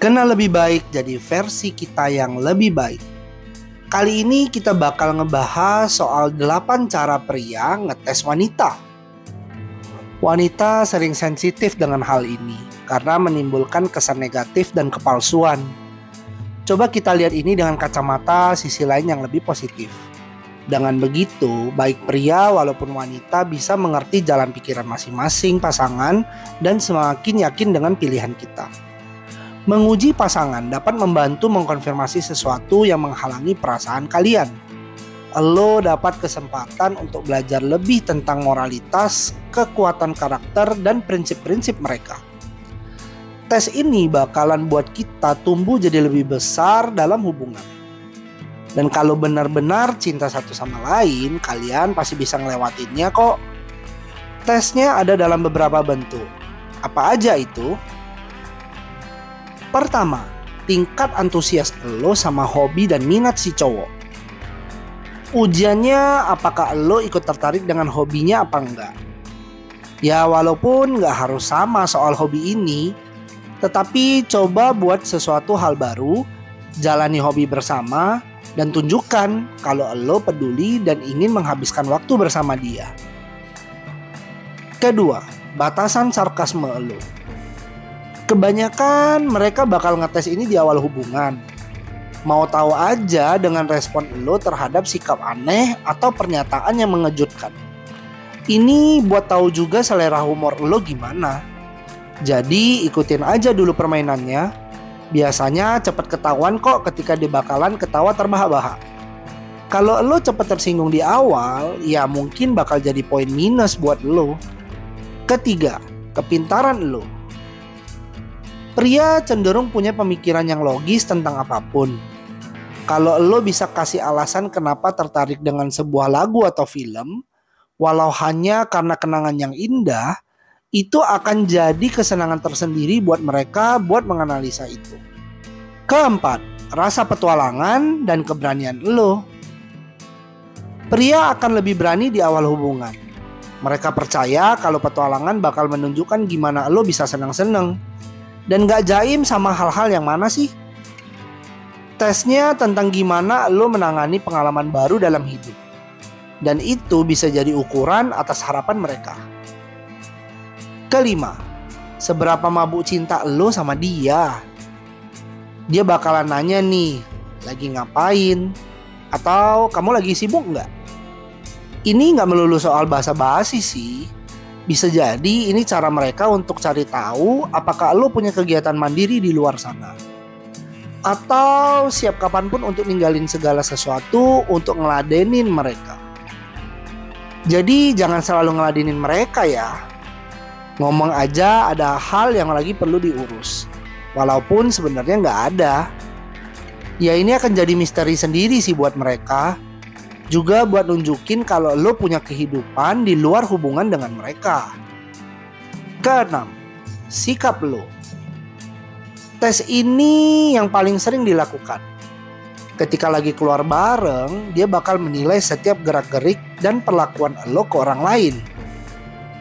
Kenal lebih baik jadi versi kita yang lebih baik. Kali ini kita bakal ngebahas soal 8 cara pria ngetes wanita. Wanita sering sensitif dengan hal ini karena menimbulkan kesan negatif dan kepalsuan. Coba kita lihat ini dengan kacamata sisi lain yang lebih positif. Dengan begitu, baik pria walaupun wanita bisa mengerti jalan pikiran masing-masing pasangan dan semakin yakin dengan pilihan kita. Menguji pasangan dapat membantu mengkonfirmasi sesuatu yang menghalangi perasaan kalian. Lo dapat kesempatan untuk belajar lebih tentang moralitas, kekuatan karakter, dan prinsip-prinsip mereka. Tes ini bakalan buat kita tumbuh jadi lebih besar dalam hubungan. Dan kalau benar-benar cinta satu sama lain, kalian pasti bisa ngelewatinnya kok. Tesnya ada dalam beberapa bentuk. Apa aja itu? Pertama, tingkat antusias lo sama hobi dan minat si cowok. Ujiannya apakah lo ikut tertarik dengan hobinya apa enggak. Ya walaupun nggak harus sama soal hobi ini, tetapi coba buat sesuatu hal baru, jalani hobi bersama, dan tunjukkan kalau lo peduli dan ingin menghabiskan waktu bersama dia. Kedua, batasan sarkasme lo. Kebanyakan mereka bakal ngetes ini di awal hubungan. Mau tahu aja dengan respon lo terhadap sikap aneh atau pernyataan yang mengejutkan. Ini buat tahu juga selera humor lo gimana. Jadi ikutin aja dulu permainannya. Biasanya cepet ketahuan kok ketika dia bakalan ketawa terbahak-bahak. Kalau lo cepet tersinggung di awal, ya mungkin bakal jadi poin minus buat lo. Ketiga, kepintaran lo. Pria cenderung punya pemikiran yang logis tentang apapun. Kalau lo bisa kasih alasan kenapa tertarik dengan sebuah lagu atau film, walau hanya karena kenangan yang indah, itu akan jadi kesenangan tersendiri buat mereka buat menganalisa itu. Keempat, rasa petualangan dan keberanian lo. Pria akan lebih berani di awal hubungan. Mereka percaya kalau petualangan bakal menunjukkan gimana lo bisa senang-senang. Dan gak jaim sama hal-hal yang mana sih? Tesnya tentang gimana lo menangani pengalaman baru dalam hidup. Dan itu bisa jadi ukuran atas harapan mereka. Kelima, seberapa mabuk cinta lo sama dia. Dia bakalan nanya nih, lagi ngapain? Atau kamu lagi sibuk gak? Ini gak melulu soal basa-basi sih. Bisa jadi ini cara mereka untuk cari tahu apakah lo punya kegiatan mandiri di luar sana. Atau siap kapanpun untuk ninggalin segala sesuatu untuk ngeladenin mereka. Jadi jangan selalu ngeladenin mereka ya. Ngomong aja ada hal yang lagi perlu diurus. Walaupun sebenarnya nggak ada. Ya ini akan jadi misteri sendiri sih buat mereka. Juga buat nunjukin kalau lo punya kehidupan di luar hubungan dengan mereka. Keenam, sikap lo. Tes ini yang paling sering dilakukan. Ketika lagi keluar bareng, dia bakal menilai setiap gerak-gerik dan perlakuan lo ke orang lain.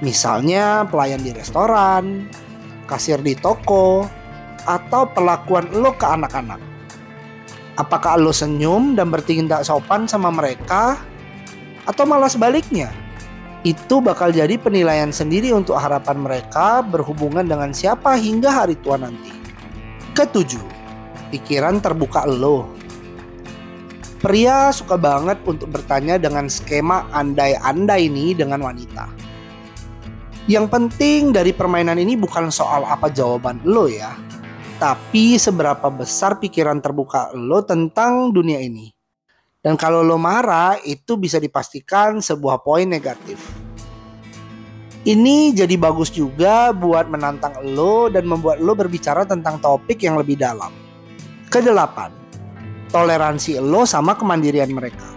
Misalnya pelayan di restoran, kasir di toko, atau perlakuan lo ke anak-anak. Apakah lo senyum dan bertindak sopan sama mereka? Atau malah sebaliknya? Itu bakal jadi penilaian sendiri untuk harapan mereka berhubungan dengan siapa hingga hari tua nanti. Ketujuh, pikiran terbuka lo. Pria suka banget untuk bertanya dengan skema andai-andai nih dengan wanita. Yang penting dari permainan ini bukan soal apa jawaban lo ya, tapi seberapa besar pikiran terbuka lo tentang dunia ini. Dan kalau lo marah, itu bisa dipastikan sebuah poin negatif. Ini jadi bagus juga buat menantang lo dan membuat lo berbicara tentang topik yang lebih dalam. Kedelapan, toleransi lo sama kemandirian mereka.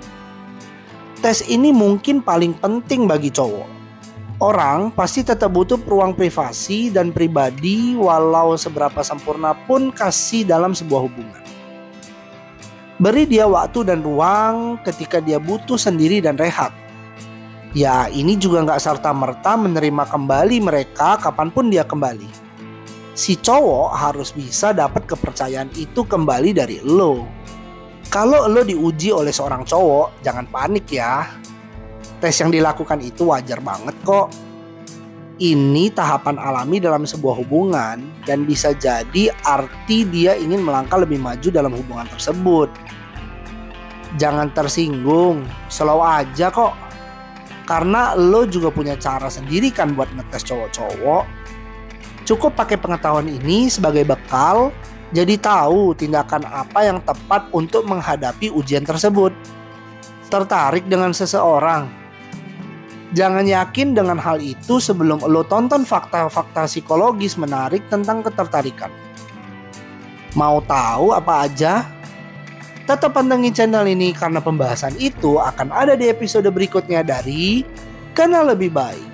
Tes ini mungkin paling penting bagi cowok. Orang pasti tetap butuh ruang privasi dan pribadi walau seberapa sempurna pun kasih dalam sebuah hubungan. Beri dia waktu dan ruang ketika dia butuh sendiri dan rehat. Ya ini juga gak serta-merta menerima kembali mereka kapanpun dia kembali. Si cowok harus bisa dapat kepercayaan itu kembali dari lo. Kalau lo diuji oleh seorang cowok, jangan panik ya. Tes yang dilakukan itu wajar banget kok. Ini tahapan alami dalam sebuah hubungan dan bisa jadi arti dia ingin melangkah lebih maju dalam hubungan tersebut. Jangan tersinggung, slow aja kok. Karena lo juga punya cara sendiri kan buat ngetes cowok-cowok. Cukup pakai pengetahuan ini sebagai bekal, jadi tahu tindakan apa yang tepat untuk menghadapi ujian tersebut. Tertarik dengan seseorang? Jangan yakin dengan hal itu sebelum lo tonton fakta-fakta psikologis menarik tentang ketertarikan. Mau tahu apa aja? Tetap pantengin channel ini karena pembahasan itu akan ada di episode berikutnya dari Kenal Lebih Baik.